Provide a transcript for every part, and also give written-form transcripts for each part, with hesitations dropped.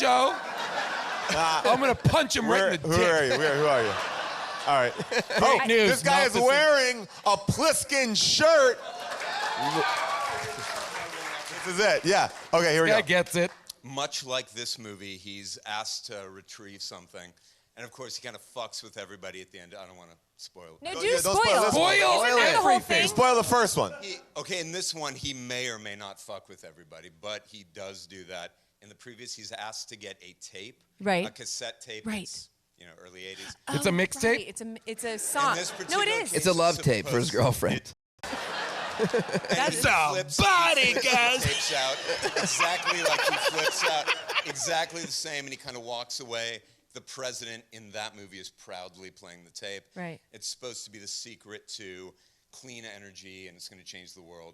show. I'm gonna punch him right in the dick. Who are you? Who are you? All right. Oh, news, this guy is wearing a Pliskin shirt. This is it. Yeah. Okay, here we go. Guy gets it. Much like this movie, he's asked to retrieve something. And of course, he kind of fucks with everybody at the end. I don't want to spoil it. No, Don't- do yeah, don't spoil. spoil this one. Spoil Isn't that the whole everything. thing? Spoil the first one. Okay, in this one, he may or may not fuck with everybody, but he does do that. In the previous, he's asked to get a tape, Right. a cassette tape. Right. It's, early 80s. It's a mixtape? Right. It's a song. In this No, particular it is. case, It's a love tape for his girlfriend. And he flips body, the guys. tapes out exactly like he flips out, exactly the same, and he kind of walks away. The president in that movie is proudly playing the tape. Right. It's supposed to be the secret to clean energy, and it's going to change the world.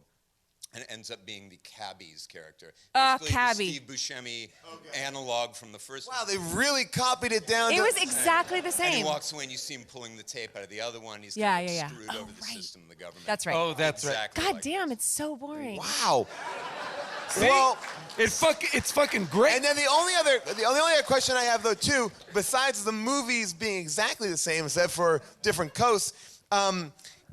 And it ends up being the Cabby's character. Basically, Cabby. the Steve Buscemi analog from the first Wow, movie. they really copied it down. It to- was exactly the And same. he walks away, and you see him pulling the tape out of the other one. He's Yeah, kind of yeah, yeah. screwed Oh, over the right. system of the government. That's right. Oh, that's right. Exactly God like damn, it's so boring. Wow. See? Well, It's fucking great. and then the only other question I have though too, besides the movies being exactly the same except for different coasts,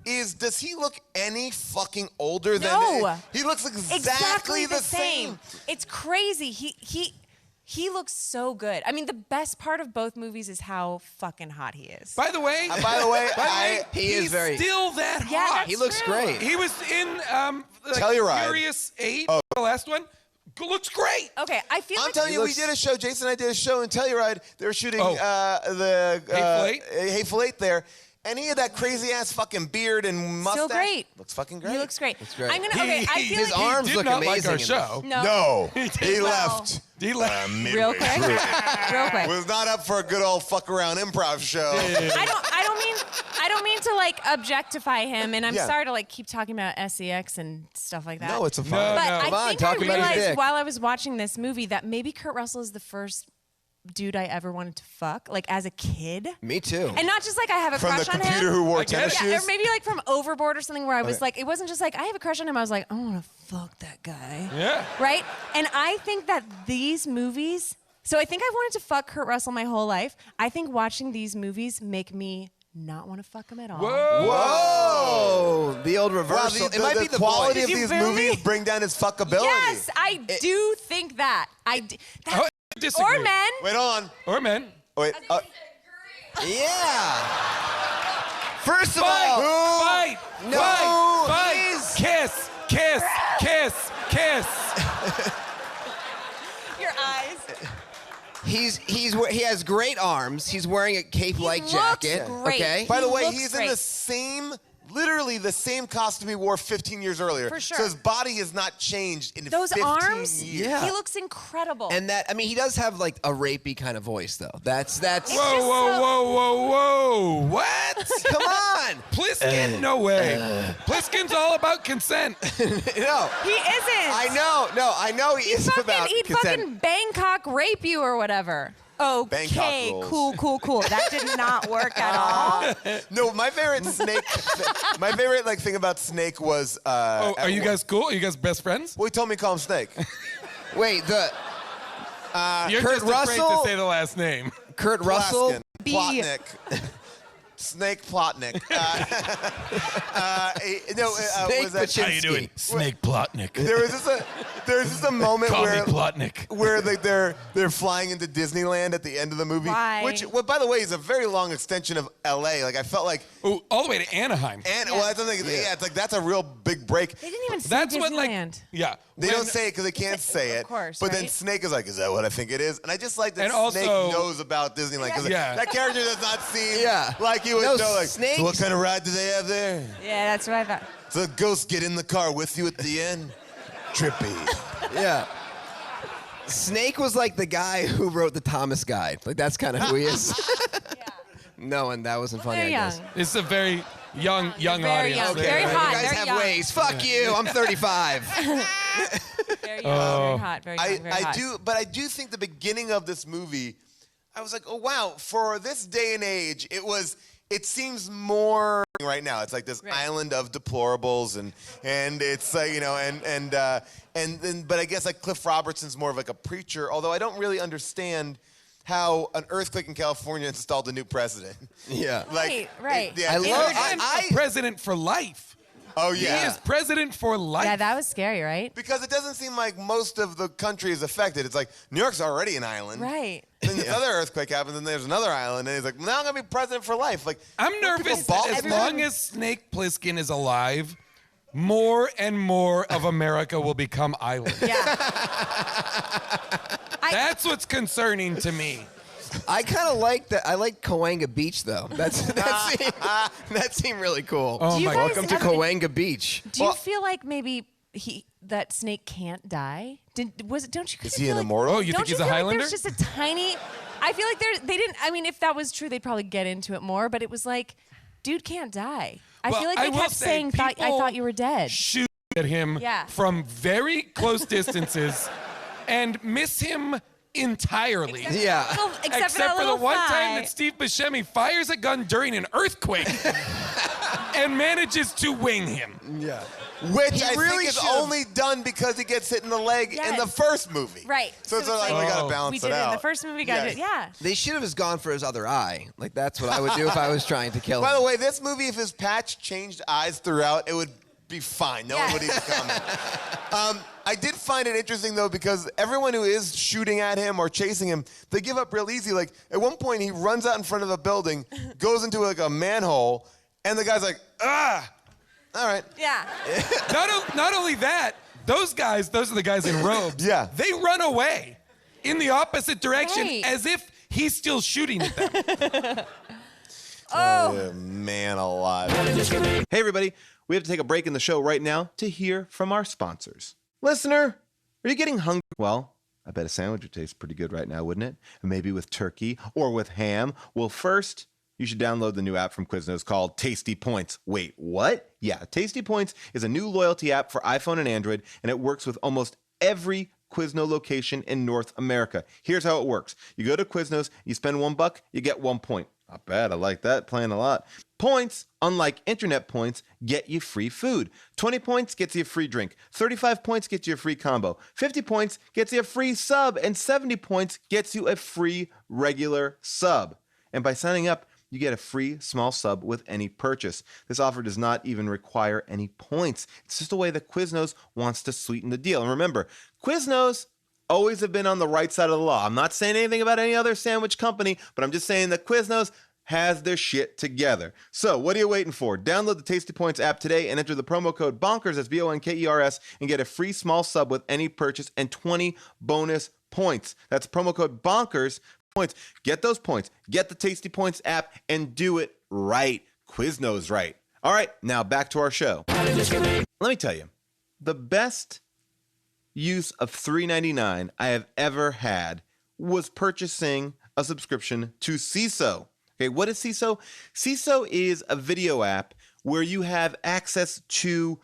is does he look any fucking older than? No. He looks exactly the same. It's crazy. He looks so good. I mean, the best part of both movies is how fucking hot he is. By the way, By the way, He is he's very. still that hot. Yeah, that's He looks true. great. He was in Telluride. Furious 8, the last one. Looks great. Okay, I feel I'm like telling you, we did a show. Jason and I did a show in Telluride. They were shooting the Hateful Eight? Hateful Eight there, and he had that crazy ass fucking beard and mustache. Still great. Looks fucking great. he looks great. great. I'm gonna. Okay, I feel his like arms Did look not like amazing. our in this. show. No, he Well, left. He left. real quick, real quick. Was not up for a good old fuck around improv show. I don't mean to like objectify him, and I'm Yeah. sorry to like keep talking about sex and stuff like that. No, it's a No, fun. But no. I Come on, think talk I about his realized dick. while I was watching this movie that maybe Kurt Russell is the first dude I ever wanted to fuck, like as a kid. Me too. And not just like I have a From the crush on computer him. who wore I get tennis it. shoes. Yeah, or maybe like from Overboard or something where I was Okay. like, it wasn't just like I have a crush on him. I was like, I want to fuck that guy. Yeah. Right? And I think that these movies, so I think I've wanted to fuck Kurt Russell my whole life. I think watching these movies make me not want to fuck him at all. Whoa. Oh, the old Wow, reversal. it might be the quality voice. of Did you these feel me? movies bring down his fuckability. Yes, I do think that. I disagree. Or men. Wait, hold on. Or men. Wait. Yeah. First of Fight! all, Fight! No, Fight! Fight! he's- Kiss! Kiss! Kiss! Kiss! Your eyes. he has great arms. He's wearing a cape-like looks jacket. great. Okay. By the He way, looks he's in great. the same, literally the same costume he wore 15 years earlier. For sure. So his body has not changed in Those 15 arms, years. Yeah. he looks incredible. And that, I mean, he does have like a rapey kind of voice, though. That's. Whoa, just whoa, so- whoa, whoa, whoa! What? Come on. Pliskin? No way. Pliskin's all about consent. No. he isn't. I know he is about He'd consent. fucking Bangkok rape you or whatever. Okay, Bangkok rules. cool. That did not work at all. No, my favorite Snake, my favorite like thing about Snake was. Oh, are you guys cool? Are you guys best friends? Well, he told me to call him Snake. Wait, the You're Kurt just afraid Russell? to say the last name. Kurt Russell. Plaskin. Plotnik. Snake Plotnik. Snake was that, Paczynski. Snake Plotnik. There's just a moment Call me where Plotnik. where like they're flying into Disneyland at the end of the movie. Why? Which, well, by the way, is a very long extension of L.A. Like I felt like, Oh, all the way to Anaheim. and well, that's the thing. Yeah, it's like that's a real big break. They didn't even say That's when, like, Disneyland. yeah. They when- don't say it because they can't say it. Of course, But then right? Snake is like, is that what I think it is? And I just like that And Snake also- knows about Disneyland because Yeah. that character does not seem Yeah. like he would No, know. Like, Snakes- so what kind of ride do they have there? Yeah, that's what I thought. So the ghosts get in the car with you at the end? Trippy. Yeah. Snake was like the guy who wrote the Thomas Guide. Like that's kind of who he is. No, and that wasn't funny. They're I guess. young. It's a very young Very audience. young. there. Very You hot. guys They're have young. ways. Fuck you. I'm 35. Very young, very hot, very young, very I hot. do, but I do think the beginning of this movie, I was like, oh wow, for this day and age, it was it seems more right now. It's like this island of deplorables, and it's like, you know, and then, but I guess like Cliff Robertson's more of like a preacher. Although I don't really understand how an earthquake in California installed a new president. Yeah, Right, right. I love A president for life. Oh He yeah. is president for life. Yeah, that was scary, right? Because it doesn't seem like most of the country is affected. It's like New York's already an island. Right. Then this other earthquake happens, and there's another island, and he's like, now I'm gonna be president for life. Like, I'm nervous ball- that as long as Snake Plissken is alive, more and more of America will become islands. Yeah. That's what's concerning to me. I kind of like that. I like Cahuenga Beach though. That seemed really cool. Oh Do you my guys Welcome to ever- Cahuenga Beach. Do you feel like maybe that Snake can't die? Don't you? Is kinda he feel an like- immortal? Oh, you don't think he's you a feel like Highlander? there's just a tiny. I feel like they didn't. I mean, if that was true, they'd probably get into it more. But it was like, dude can't die. I Well, feel like I they will kept say saying, I people thought you were dead. Shoot at him Yeah. from very close distances and miss him entirely. Yeah. Except for, that for the little one time thigh. that Steve Buscemi fires a gun during an earthquake and manages to wing him. Yeah. Which I really think is should've- only done because he gets hit in the leg in the Yes. first movie. Right. So it's So like it's we like- gotta Oh. balance we it did it out. in the first movie. Got it. Yeah. They should have just gone for his other eye. Like that's what I would do if I was trying to kill him. By the way, this movie, if his patch changed eyes throughout, it would be fine. No one would even comment. I did find it interesting, though, because everyone who is shooting at him or chasing him, they give up real easy. Like, at one point, he runs out in front of a building, goes into, like, a manhole, and the guy's like, ah! All right. Yeah. Not only that, those are the guys in robes. Yeah. They run away in the opposite direction Right. as if he's still shooting at them. Oh, man alive. Hey, everybody. We have to take a break in the show right now to hear from our sponsors. Listener, are you getting hungry? Well, I bet a sandwich would taste pretty good right now, wouldn't it? Maybe with turkey or with ham. Well, first, you should download the new app from Quiznos called Tasty Points. Wait, what? Yeah, Tasty Points is a new loyalty app for iPhone and Android, and it works with almost every Quizno location in North America. Here's how it works. You go to Quiznos, you spend $1, you get 1 point. Not bad. I like that. Playing a lot. Points, unlike internet points, get you free food. 20 points gets you a free drink. 35 points gets you a free combo. 50 points gets you a free sub. And 70 points gets you a free regular sub. And by signing up, you get a free small sub with any purchase. This offer does not even require any points. It's just a way that Quiznos wants to sweeten the deal. And remember, Quiznos always have been on the right side of the law. I'm not saying anything about any other sandwich company, but I'm just saying that Quiznos has their shit together. So what are you waiting for? Download the Tasty Points app today and enter the promo code BONKERS, that's BONKERS, and get a free small sub with any purchase and 20 bonus points. That's promo code BONKERS. Points. Get those points. Get the Tasty Points app and do it right. Quiznos right. All right, now back to our show. Let me tell you, the best use of $3.99 I have ever had was purchasing a subscription to CISO. Okay, what is CISO? CISO is a video app where you have access to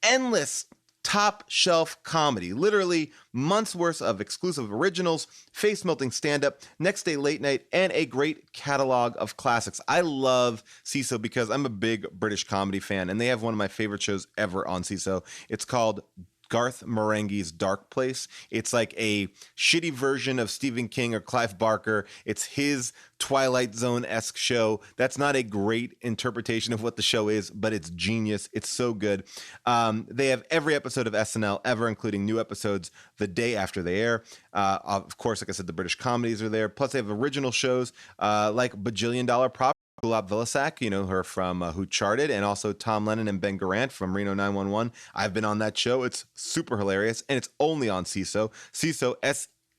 endless top shelf comedy, literally months worth of exclusive originals, face melting stand up, next day late night, and a great catalog of classics. I love CISO because I'm a big British comedy fan, and they have one of my favorite shows ever on CISO. It's called Garth Marenghi's Dark Place. It's like a shitty version of Stephen King or Clive Barker. It's his Twilight Zone-esque show. That's not a great interpretation of what the show is, but it's genius. It's so good. They have every episode of SNL ever, including new episodes the day after they air. Of course, like I said, the British comedies are there. Plus, they have original shows like Bajillion Dollar Property. Gulab Vilsack, you know her from Who Charted, and also Tom Lennon and Ben Garant from Reno 911. I've been on that show. It's super hilarious, and it's only on CISO. CISO,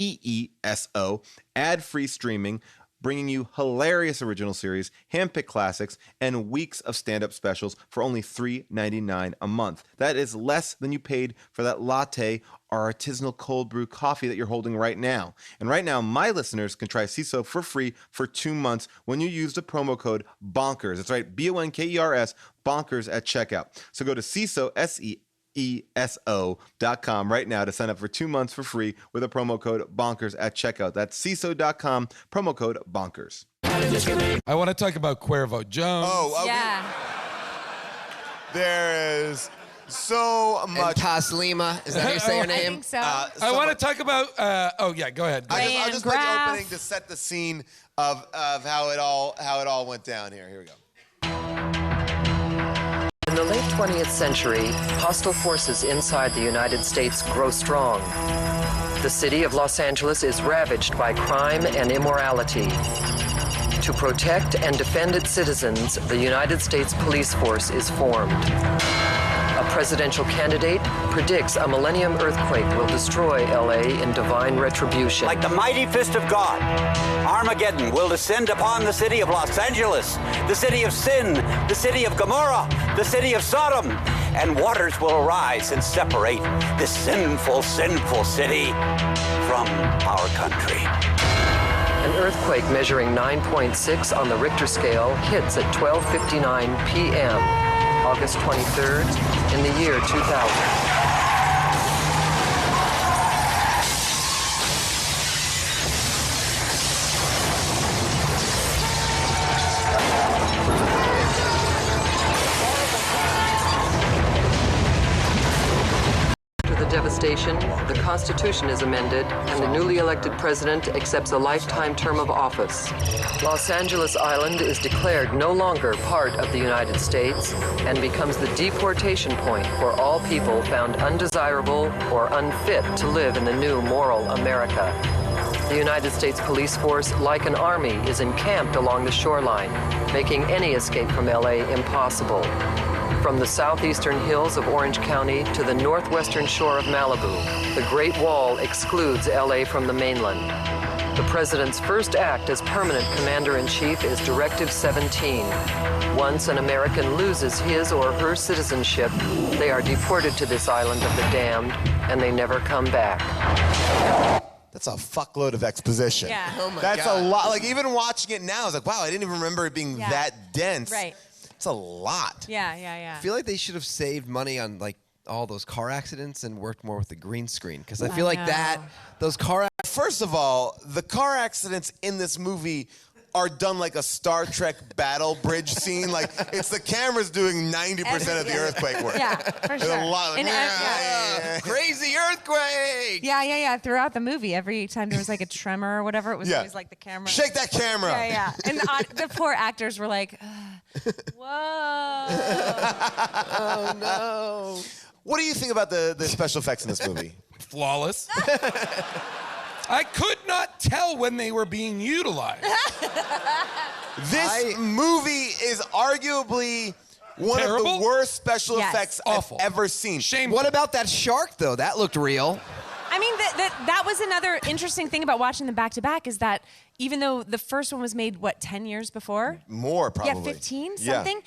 SEESO, ad-free streaming, bringing you hilarious original series, handpicked classics, and weeks of stand-up specials for only $3.99 a month. That is less than you paid for that latte or artisanal cold brew coffee that you're holding right now. And right now, my listeners can try CISO for free for 2 months when you use the promo code BONKERS. That's right, BONKERS, BONKERS at checkout. So go to CISO, ESO.com right now to sign up for 2 months for free with a promo code BONKERS at checkout. That's CISO.com, promo code BONKERS. I want to talk about Cuervo Jones. Oh, okay. Yeah. There is so And much. Taslima, is that how you say her I name? think so. I want to talk about. Oh yeah, go ahead. I'll just play the Graph. opening to set the scene of how it all went down here. Here we go. In the late 20th century, hostile forces inside the United States grow strong. The city of Los Angeles is ravaged by crime and immorality. To protect and defend its citizens, the United States police force is formed. A presidential candidate predicts a millennium earthquake will destroy LA in divine retribution. Like the mighty fist of God, Armageddon will descend upon the city of Los Angeles, the city of sin, the city of Gomorrah, the city of Sodom, and waters will arise and separate this sinful, sinful city from our country. An earthquake measuring 9.6 on the Richter scale hits at 12:59 p.m., August 23rd, in the year 2000. Devastation, the Constitution is amended, and the newly elected president accepts a lifetime term of office. Los Angeles Island is declared no longer part of the United States and becomes the deportation point for all people found undesirable or unfit to live in the new moral America. The United States police force, like an army, is encamped along the shoreline, making any escape from LA impossible. From the southeastern hills of Orange County to the northwestern shore of Malibu, the Great Wall excludes LA from the mainland. The president's first act as permanent commander-in-chief is Directive 17. Once an American loses his or her citizenship, they are deported to this island of the damned, and they never come back. That's a fuckload of exposition. Yeah. Oh my That's God. a lot. Like even watching it now, I was like, wow, I didn't even remember it being Yeah. that dense. Right. It's a lot. Yeah, yeah, yeah. I feel like they should have saved money on like all those car accidents and worked more with the green screen because I feel like that those car First of all, the car accidents in this movie are done like a Star Trek battle bridge scene. Like it's the cameras doing 90% of the earthquake work. Yeah, for There's sure. a lot of And, yeah. crazy earthquake. Yeah. Throughout the movie, every time there was like a tremor or whatever, it was Yeah. always like the camera. Shake that camera. Yeah. And the poor actors were like, whoa. Oh no. What do you think about the special effects in this movie? Flawless. I could not tell when they were being utilized. This movie is arguably one of Terrible? the worst special Yes. effects Awful. I've ever seen. Shame. What about that shark though? That looked real. I mean, that was another interesting thing about watching them back to back is that even though the first one was made, 10 years before? More probably. Yeah, 15, Yeah. something.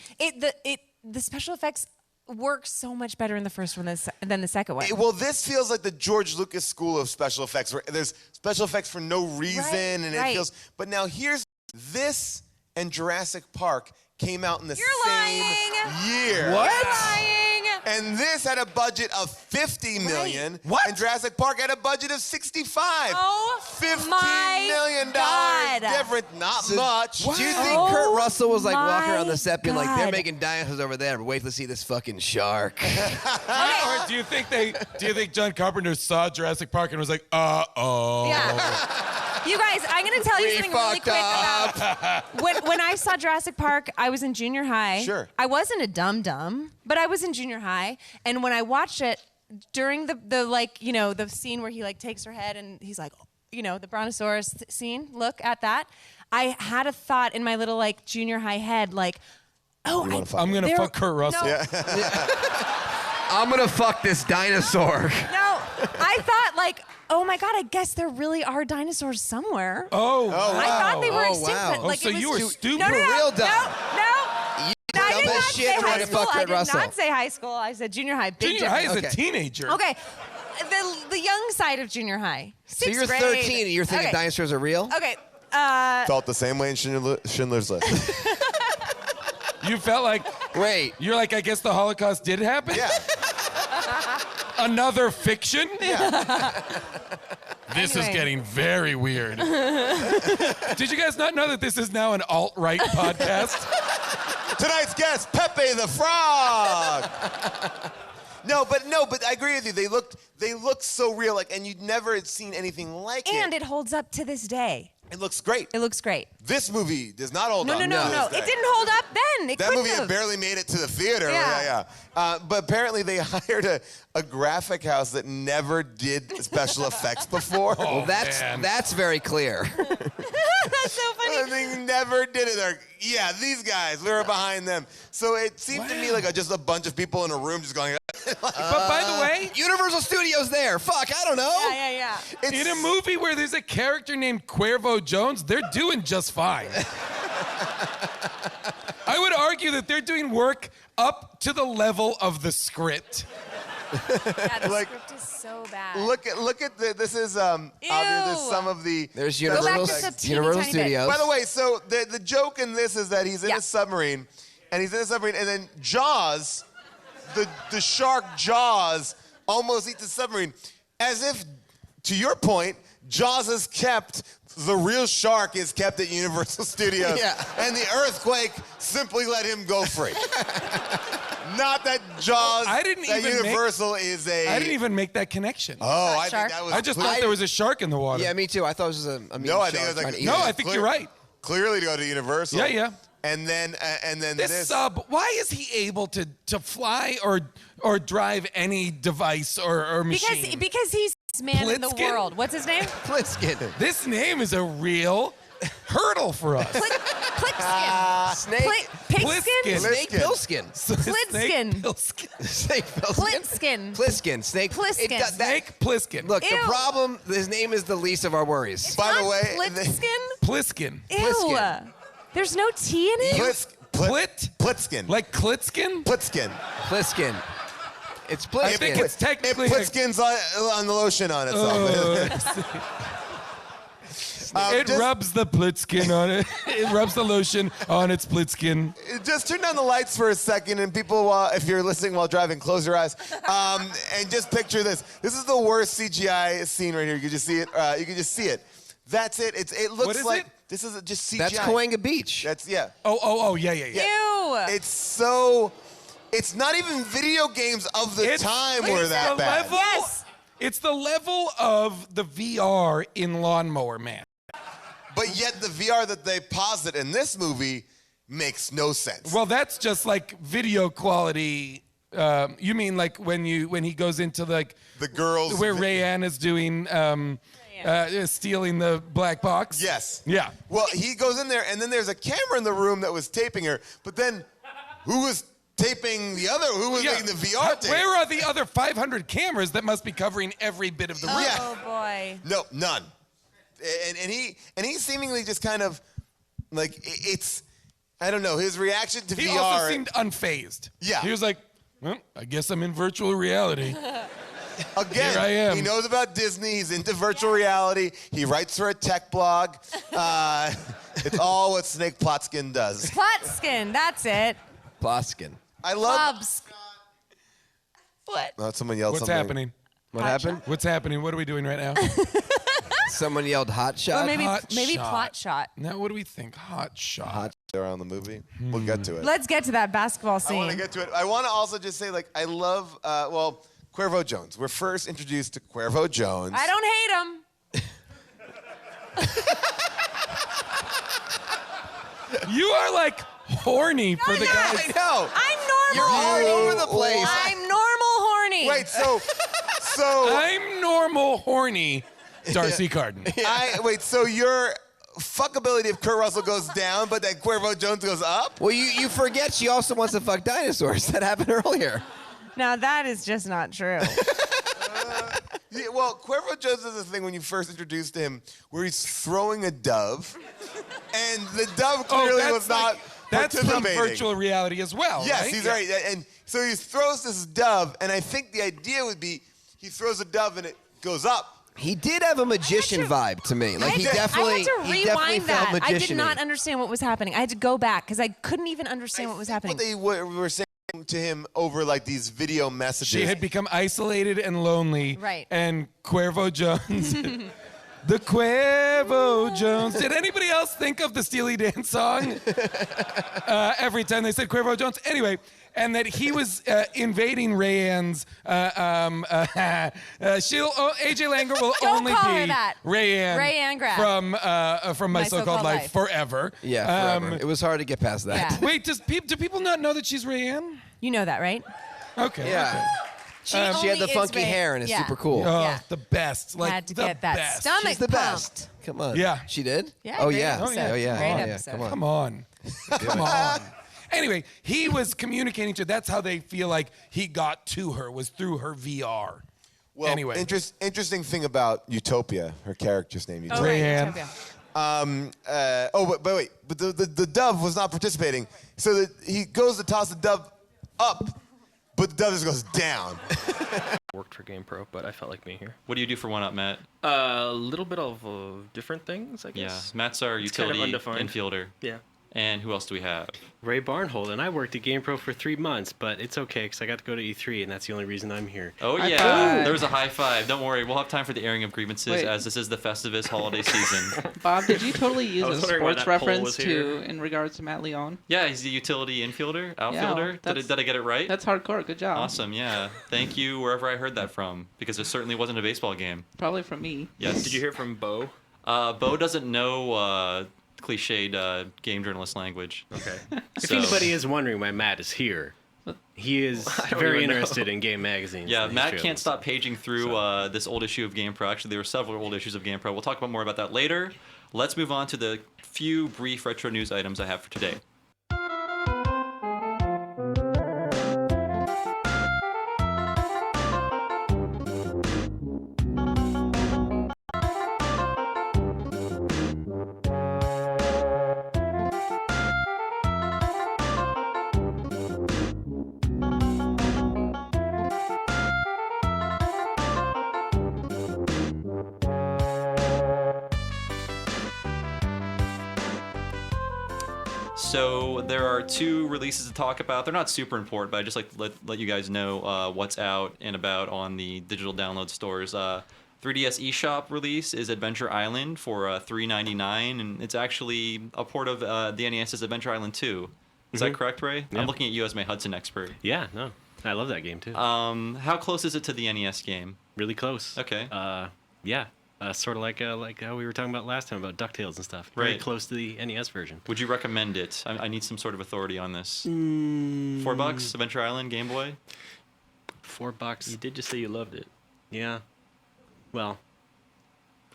The special effects work so much better in the first one than the second one. Well, this feels like the George Lucas school of special effects, where there's special effects for no reason, and it right. feels. But now here's this and Jurassic Park came out in the You're same lying. year. You're lying. And this had a budget of $50 million. What? And Jurassic Park had a budget of 65. Oh, $15 my million God. different, not much. Do you think Oh Kurt Russell was like walking around my the set being like, they're God. making dinosaurs over there, but wait to see this fucking shark? Or do you think John Carpenter saw Jurassic Park and was like, uh-oh. Yeah. You guys, I'm going to tell you We something really fucked quick up. about when I saw Jurassic Park, I was in junior high. Sure. I wasn't a dum-dum, but I was in junior high. And when I watched it, during the scene where he like takes her head and he's like, the brontosaurus scene, look at that. I had a thought in my little like junior high head like, oh, I'm going to fuck Kurt Russell. No, I'm gonna fuck this dinosaur. no, I thought like, oh my God, I guess there really are dinosaurs somewhere. Oh, wow. I thought they were Oh, extinct, wow. but like so it was you were too- stupid. No, You were real dumb. No. I did dumb as not shit say and wanted high to school. fuck I Kurt did Russell. not say high school. I said junior high. Big Junior high is difference. a teenager. Okay, the young side of junior high. So Sixth you're grade. 13 and you're thinking Okay. dinosaurs are real? Okay. Felt the same way in Schindler's List. You felt like, Wait. you're like, I guess the Holocaust did happen? Yeah. Another fiction? This is Anyway. getting very weird. Did you guys not know that this is now an alt-right podcast? Tonight's guest, Pepe the Frog. No, but I agree with you. They looked so real, like, and you'd never had seen anything like it. And it holds up to this day. It looks great. It looks great. This movie does not hold No, up. no, no, to no. this It day. didn't hold up then. It That couldn't movie had have. barely made it to the theater. Yeah. But apparently they hired a graphic house that never did special effects before. Well, that's very clear. That's so funny. They never did it. They're, yeah, these guys, we were behind them. So it seemed to me like just a bunch of people in a room just going. But by the way, Universal Studios there. Fuck, I don't know. Yeah. in a movie where there's a character named Cuervo Jones, they're doing just fine. I would argue that they're doing work up to the level of the script. Yeah, the Like- script is so bad. Look at this is obviously some of the. There's Go back Universal, just a teeny Universal tiny bit. Studios. By the way, so the joke in this is that he's in Yeah. a submarine, and then Jaws, the shark Jaws, almost eats the submarine, as if, to your point, Jaws is kept. The real shark is kept at Universal Studios, Yeah. and the earthquake simply let him go free. Not that Jaws. I didn't that even make- Universal is a. I didn't even make that connection. Oh, I Shark? think that was. I just thought there was a shark in the water. Yeah, me too. I thought it was a meme No, I show think it was trying like to eat No, it. I think you're right. Clearly to go to Universal. Yeah. And then This sub, why is he able to fly or drive any device or machine? Because he's the man in the Plitskin? world. What's his name? Pliskin. This name is a real hurdle for us. Plitskin. Snake. Pigskin? Snake Pilskin. Snake Plitskin. Plissken. Snake Pilskin. Plitskin. Pliskin. Snake. Pliskin. It does- that- Snake Plissken. Look, the Ew. problem, his name is the least of our worries. By the Not way, Plitskin? Pliskin. Ew. Pliskin. There's no T in it? Plitskin. Like Klitskin? Plitskin. Pliskin. It's I Pliskin. think it's technically. Plitskin's on the lotion on it. It just- rubs the Plitskin on it. It rubs the lotion on its Plitskin. Just turn down the lights for a second, and people, if you're listening while driving, close your eyes, and just picture this. This is the worst CGI scene right here. You can just see it. You can just see it. That's it. It looks What is like it? this is just CGI. That's Cahuenga Beach. That's yeah. Oh, yeah. Ew. It's so. It's not even video games of the time were that the bad. level. Yes. It's the level of the VR in Lawnmower Man. But yet the VR that they posit in this movie makes no sense. Well, that's just like video quality. You mean like when he goes into like The girls. where Rayanne is doing stealing the black box? Yes. Yeah. Well, he goes in there, and then there's a camera in the room that was taping her. But then, who was taping the other? Who was making the VR tape? Where are the other 500 cameras that must be covering every bit of the room? Oh, boy. No, none. And he seemingly just kind of like it's. I don't know his reaction to He VR. also seemed unfazed. Yeah. He was like, well, I guess I'm in virtual reality. Again, Here I am. he knows about Disney. He's into virtual reality. He writes for a tech blog. It's all what Snake Plotkin does. Plitskin. That's it. Pliskin. I love. Clubs. What? Oh, someone yelled What's something. happening? What Hot happened? What's happening? What are we doing right now? Someone yelled hot shot. Or maybe Hot shot. plot shot. Now, what do we think? Hot shot. Hot around the movie. We'll get to it. Let's get to that basketball I want to scene. get to it. I want to also just say, like, I love, Cuervo Jones. We're first introduced to Cuervo Jones. I don't hate him. You are like horny for the guy. I know. I'm normal. You're all horny. over the place. I'm normal horny. Wait, so I'm normal horny. Darcy Carden. so your fuckability of Kurt Russell goes down, but then Cuervo Jones goes up? Well, you forget she also wants to fuck dinosaurs. That happened earlier. Now that is just not true. Yeah, well, Cuervo Jones does this thing when you first introduced him where he's throwing a dove, and the dove clearly was not That's from participating. virtual reality as well, Yes, right? he's right. And so he throws this dove, and I think the idea would be he throws a dove and it goes up. He did have a magician vibe to me. Like he I definitely, had to he definitely rewind felt that. I did magician-y. not understand what was happening. I had to go back because I couldn't even understand what was happening. What they were saying to him over like these video messages. She had become isolated and lonely. Right. And Cuervo Jones The Cuervo Jones. Did anybody else think of the Steely Dan song every time they said Cuervo Jones? Anyway, and that he was invading Rayanne's. AJ Langer will Don't only call her be that. Rayanne Graff. from My So-Called Life forever. Yeah, forever. It was hard to get past that. Yeah. Wait, do people not know that she's Rayanne? You know that, right? Okay. Yeah. She had only the is funky Ray- hair and it's yeah. super cool. Oh, Yeah. the best. Like Had to the get that best. stomach She's the pumped. best. Come on. Yeah. She did? Yeah, Oh, great yeah. episode. Oh, yeah. Great Oh, yeah. episode. Come on. Come on. Come on. Anyway, he was communicating to. That's how they feel like he got to her, was through her VR. Well, Anyway. interesting thing about Utopia, her character's name, Oh, Utopia. right. Rayanne. Utopia. But wait, but the dove was not participating. So that he goes to toss the dove up, but the dove just goes down. Worked for GamePro, but I felt like being here. What do you do for One Up, Matt? A little bit of different things, I Yeah, guess. Matt's our It's kind of utility undefined. infielder. Yeah. And who else do we have? Ray Barnhold, and I worked at GamePro for 3 months, but it's okay because I got to go to E3, and that's the only reason I'm here. Oh, High yeah. five. There was a high five. Don't worry. We'll have time for the airing of grievances Wait. as this is the Festivus holiday season. Bob, did you totally use I a was wondering why sports that poll reference was here. to in regards to Matt Leone? Yeah, he's the utility infielder, outfielder. that's- Did I get it right? That's hardcore. Good job. Awesome, yeah. Thank you wherever I heard that from, because it certainly wasn't a baseball game. Probably from me. Yes. Did you hear from Bo? Bo doesn't know cliched game journalist language. Okay. If So- anybody is wondering why Matt is here, he is don't very even know. interested in game magazines. Yeah, and Matt history can't of stop paging through this old issue of GamePro. Actually, there were several old issues of GamePro. We'll talk about more about that later. Let's move on to the few brief retro news items I have for today. So there are two releases to talk about. They're not super important, but I just like to let you guys know what's out and about on the digital download stores. 3DS eShop release is Adventure Island for $3.99, and it's actually a port of the NES's Adventure Island 2. Is that correct, Ray? Yeah. I'm looking at you as my Hudson expert. Yeah, no. I love that game, too. How close is it to the NES game? really close. Okay. Yeah. Sort of like how we were talking about last time about DuckTales and stuff. Very Right. close to the NES version. Would you recommend it? I need some sort of authority on this. $4, Adventure Island, Game Boy? $4. You did just say you loved it. Yeah. Well,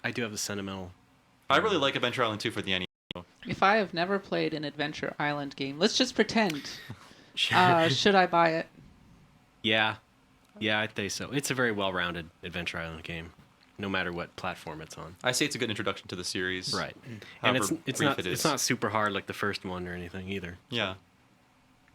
I do have a sentimental. I really like Adventure Island 2 for the NES. If I have never played an Adventure Island game, let's just pretend. Should I buy it? Yeah. Yeah, I'd say so. It's a very well-rounded Adventure Island game, no matter what platform it's on. I say it's a good introduction to the series. Right. And However it's brief not it is. it's not super hard like the first one or anything either. Yeah.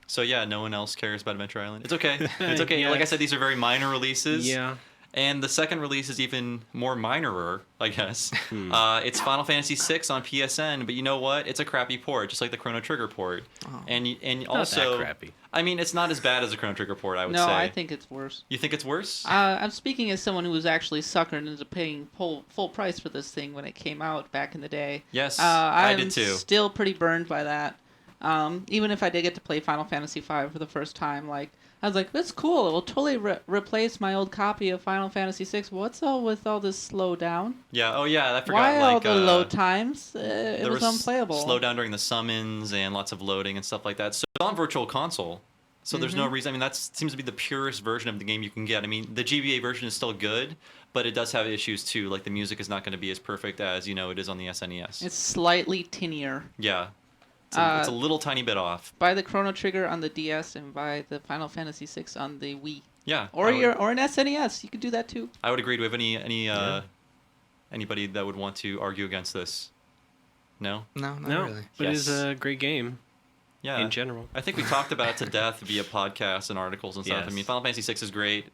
So yeah, no one else cares about Adventure Island. It's okay. It's okay. Yeah. Like I said, these are very minor releases. Yeah. And the second release is even more minorer, I guess. It's Final Fantasy VI on PSN, but you know what? It's a crappy port, just like the Chrono Trigger port. And Not also, that crappy. I mean, it's not as bad as a Chrono Trigger port, I would No, say. I think it's worse. You think it's worse? I'm speaking as someone who was actually suckered into paying full price for this thing when it came out back in the day. Yes, I I'm did too. Still pretty burned by that. Even if I did get to play Final Fantasy V for the first time, like I was like, "That's cool. It will totally replace my old copy of Final Fantasy VI." What's all with all this slow down? Yeah. Oh yeah, I forgot. Why all like the load times? It there was unplayable. Slowdown during the summons and lots of loading and stuff like that. So it's on Virtual Console. So there's no reason. I mean, that seems to be the purest version of the game you can get. I mean, the GBA version is still good, but it does have issues too. Like the music is not going to be as perfect as it is on the SNES. It's slightly tinnier. Yeah. It's a little tiny bit off. Buy the Chrono Trigger on the DS and buy the Final Fantasy VI on the Wii. Yeah. Or I would- or an SNES. You could do that too. I would agree. Do we have anybody that would want to argue against this? No? No, not No, really. but Yes. it's a great game Yeah. in general. I think we talked about it to death via podcasts and articles and stuff. I Yes. mean, Final Fantasy VI is great.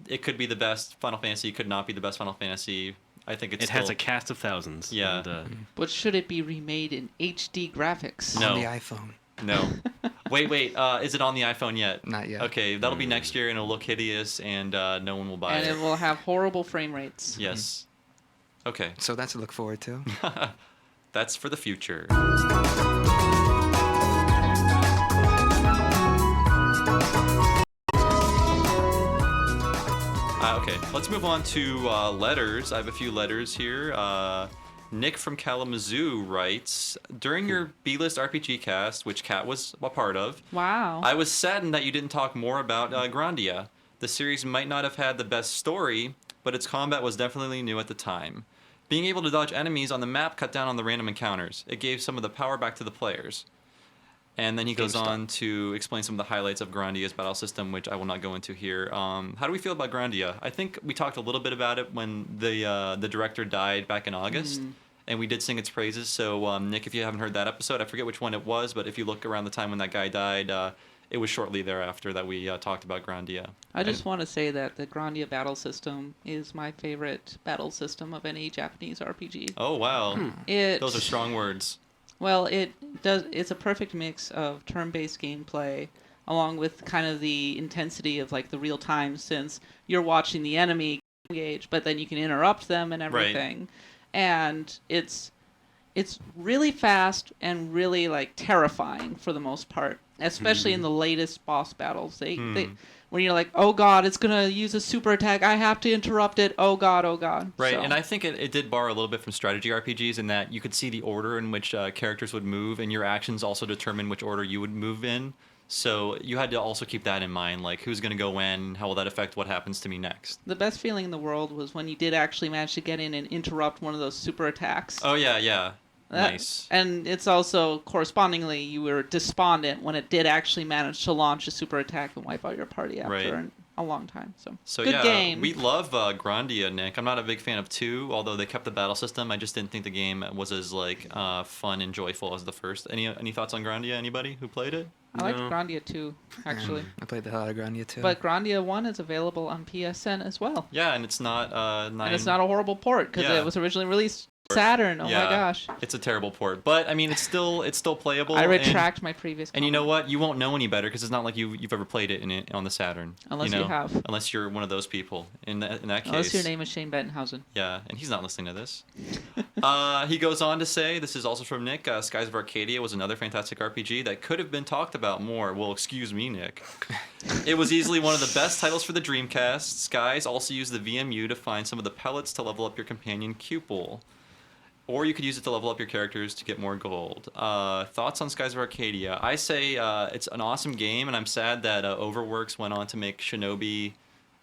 It could be the best Final Fantasy. It could not be the best Final Fantasy. I think it's It has a cast of thousands. Yeah. And, But should it be remade in HD graphics? No. On the iPhone. No. wait. Is it on the iPhone yet? Not yet. Okay, that'll be next year, and it'll look hideous, and no one will buy And it. it will have horrible frame rates. Yes. Okay. So that's to look forward to. That's for the future. Okay, let's move on to letters. I have a few letters here. Nick from Kalamazoo writes, during your B-list RPG cast, which Kat was a part of, Wow. I was saddened that you didn't talk more about Grandia. The series might not have had the best story, but its combat was definitely new at the time. Being able to dodge enemies on the map cut down on the random encounters. It gave some of the power back to the players. And then he goes on to explain some of the highlights of Grandia's battle system, which I will not go into here. How do we feel about Grandia? I think we talked a little bit about it when the director died back in August, and we did sing its praises. So, Nick, if you haven't heard that episode, I forget which one it was, but if you look around the time when that guy died, it was shortly thereafter that we talked about Grandia. I just want to say that the Grandia battle system is my favorite battle system of any Japanese RPG. Oh, wow. Those are strong words. Well, it's a perfect mix of turn-based gameplay along with kind of the intensity of like the real time, since you're watching the enemy engage, but then you can interrupt them and everything. Right. And it's really fast and really like terrifying for the most part, especially in the latest boss battles. They when you're like, oh god, it's gonna use a super attack, I have to interrupt it, oh god. Right, So- and I think it did borrow a little bit from strategy RPGs in that you could see the order in which characters would move, and your actions also determine which order you would move in. So you had to also keep that in mind, like who's going to go when, how will that affect what happens to me next. The best feeling in the world was when you did actually manage to get in and interrupt one of those super attacks. Oh, yeah. Nice. And it's also, correspondingly, you were despondent when it did actually manage to launch a super attack and wipe out your party after a long time. So good yeah, game. We love Grandia, Nick. I'm not a big fan of 2, although they kept the battle system. I just didn't think the game was as like fun and joyful as the first. Any thoughts on Grandia? Anybody who played it? I liked Grandia 2, actually. I played the hell out of Grandia 2. But Grandia 1 is available on PSN as well. Yeah, and it's not And it's not a horrible port, because it was originally released Saturn. Oh my gosh. It's a terrible port, but I mean, it's still playable. I retract my previous comment. And you know what? You won't know any better because it's not like you've ever played it on the Saturn. Unless you have. Unless you're one of those people. In that case. Unless your name is Shane Bettenhausen. Yeah, and he's not listening to this. He goes on to say, this is also from Nick, Skies of Arcadia was another fantastic RPG that could have been talked about more. Well, excuse me, Nick. It was easily one of the best titles for the Dreamcast. Skies also used the VMU to find some of the pellets to level up your companion Cupel. Or you could use it to level up your characters to get more gold. Thoughts on Skies of Arcadia? I say it's an awesome game, and I'm sad that Overworks went on to make Shinobi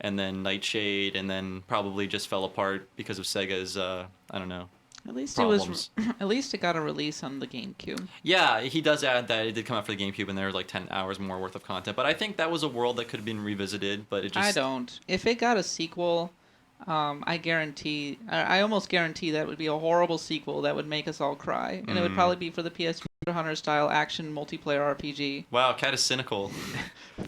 and then Nightshade, and then probably just fell apart because of Sega's, I don't know, At least problems. at least it got a release on the GameCube. Yeah, he does add that it did come out for the GameCube, and there was like 10 hours more worth of content. But I think that was a world that could have been revisited, but it just... I don't. If it got a sequel... I almost guarantee that would be a horrible sequel that would make us all cry. And it would probably be for the PS Hunter style action multiplayer RPG. Wow, Cat is cynical.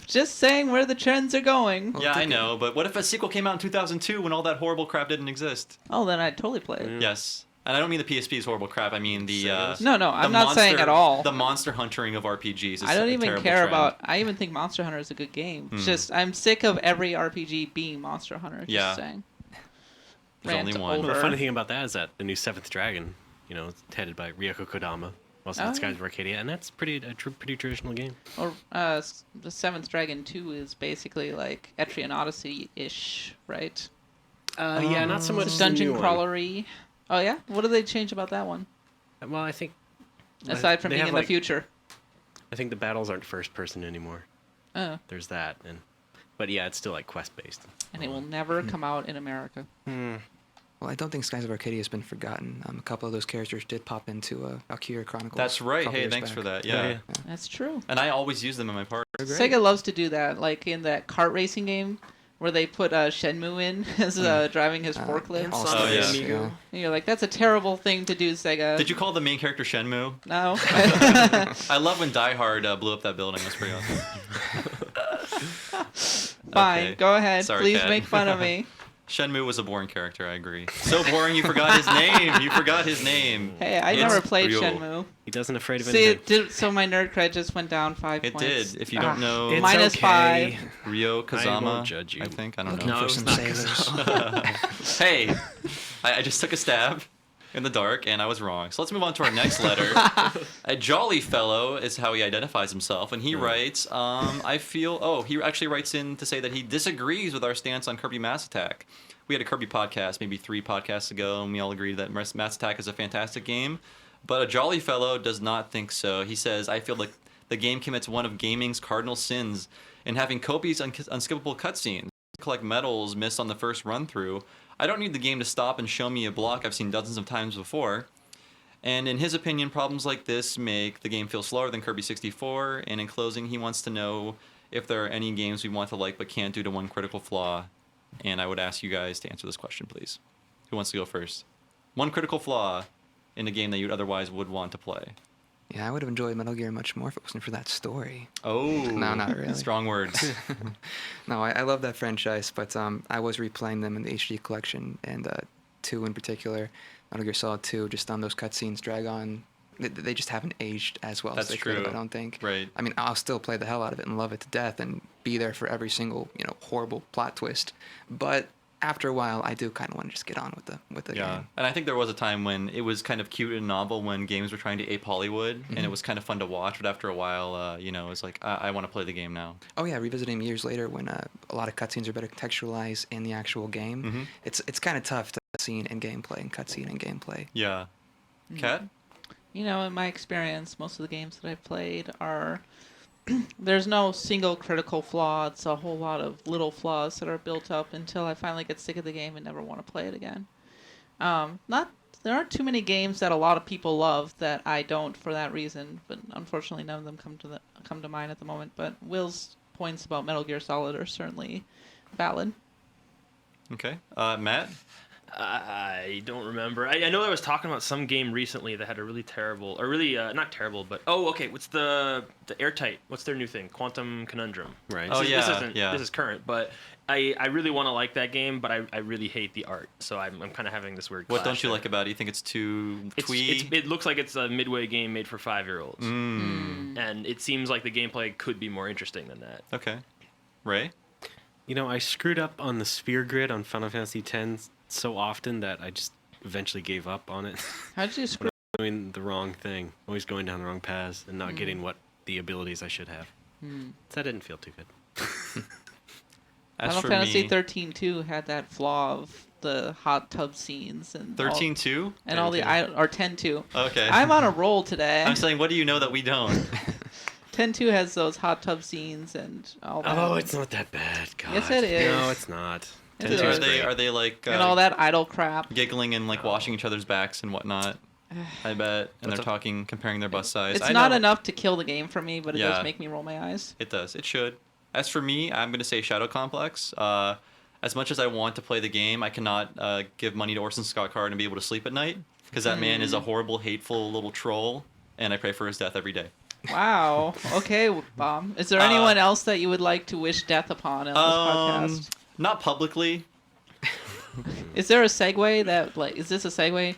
Just saying where the trends are going. Yeah, I know, but what if a sequel came out in 2002 when all that horrible crap didn't exist? Oh, then I'd totally play it. Yes. And I don't mean the PSP is horrible crap. I mean the... No, I'm not saying at all. The monster huntering of RPGs is I don't a even terrible care trend. about... I even think Monster Hunter is a good game. It's just, I'm sick of every RPG being Monster Hunter. Just saying. There's only one. Well, the funny thing about that is that the new Seventh Dragon, it's headed by Ryoko Kodama, also in Skies of Arcadia, and that's pretty traditional game. Or the Seventh Dragon 2 is basically like Etrian Odyssey-ish, right? Yeah, not so much It's dungeon the new crawlery. Oh yeah, what did they change about that one? Well, I think aside from being in the future, I think the battles aren't first person anymore. Oh. There's that, but yeah, it's still like quest based. And it will never come out in America. Well, I don't think Skies of Arcadia has been forgotten. A couple of those characters did pop into Valkyria Chronicles. That's right. a couple Hey, years thanks back. for that. Yeah. That's true. And I always use them in my party. Sega loves to do that, like in that kart racing game where they put Shenmue in as driving his forklift. Oh, yeah. And you're like, that's a terrible thing to do, Sega. Did you call the main character Shenmue? No. I love when Die Hard blew up that building. That's pretty awesome. Fine, Okay. go ahead. Sorry, Please Kat. make fun of me. Shenmue was a boring character, I agree. So boring you forgot his name. You forgot his name. Hey, I never played Shenmue. He doesn't afraid of See, anything. so my nerd cred just went down 5 It points. did. If you don't know, It's minus okay. 5. Ryo Kazama. I won't judge you. I think. I don't Looking know. for some sailors. Hey, I just took a stab in the dark, and I was wrong. So let's move on to our next letter. A jolly fellow is how he identifies himself, and he writes, I feel... Oh, he actually writes in to say that he disagrees with our stance on Kirby Mass Attack. We had a Kirby podcast maybe 3 podcasts ago, and we all agreed that Mass Attack is a fantastic game, but a jolly fellow does not think so. He says, I feel like the game commits one of gaming's cardinal sins in having copious, unskippable cutscenes. Collect medals missed on the first run-through. I don't need the game to stop and show me a block I've seen dozens of times before. And in his opinion, problems like this make the game feel slower than Kirby 64. And in closing, he wants to know if there are any games we want to like but can't due to one critical flaw. And I would ask you guys to answer this question, please. Who wants to go first? One critical flaw in a game that you otherwise would want to play. Yeah, I would have enjoyed Metal Gear much more if it wasn't for that story. Oh. No, not really. Strong words. No, I love that franchise, but I was replaying them in the HD collection, and 2 in particular, Metal Gear Solid 2, just on those cutscenes drag on. They just haven't aged as well as they could have, I don't think. Right. I mean, I'll still play the hell out of it and love it to death and be there for every single, horrible plot twist. But after a while, I do kind of want to just get on with the game. And I think there was a time when it was kind of cute and novel when games were trying to ape Hollywood, and it was kind of fun to watch. But after a while, it's like, I want to play the game now. Oh yeah, revisiting years later when a lot of cutscenes are better contextualized in the actual game. It's kind of tough to cutscene and gameplay and cutscene and gameplay. Yeah. Kat? In my experience, most of the games that I've played are... There's no single critical flaw. It's a whole lot of little flaws that are built up until I finally get sick of the game and never want to play it again. There aren't too many games that a lot of people love that I don't for that reason, but unfortunately none of them come to mind at the moment. But Will's points about Metal Gear Solid are certainly valid. Okay. Matt? I don't remember. I know I was talking about some game recently that had a really terrible, or really not terrible, but what's the Airtight? What's their new thing? Quantum Conundrum. Right. This is current, but I really want to like that game, but I really hate the art. So I'm kind of having this weird. What don't you like about it? You think it's too twee? It looks like it's a Midway game made for 5-year-olds, and it seems like the gameplay could be more interesting than that. Okay. Ray? I screwed up on the sphere grid on Final Fantasy X so often that I just eventually gave up on it. How did you screw? Doing the wrong thing, always going down the wrong paths, and not getting the abilities I should have. So that didn't feel too good. Final Fantasy 13-2 had that flaw of the hot tub scenes and 13-2 and all the or 10-2. Okay. I'm on a roll today. I'm saying, what do you know that we don't? 10-2 has those hot tub scenes and all that. Oh, it's not that bad. God. Yes, it is. No, it's not. Are they like and all that idle crap, giggling and like washing each other's backs and whatnot? I bet, and they're talking, comparing their bust size. It's not enough to kill the game for me, but it does make me roll my eyes. It does. It should. As for me, I'm gonna say Shadow Complex. As much as I want to play the game, I cannot give money to Orson Scott Card and be able to sleep at night because that man is a horrible, hateful little troll, and I pray for his death every day. Wow. Okay, Bob. Is there anyone else that you would like to wish death upon on this podcast? Not publicly. Is there a segue that is this a segue?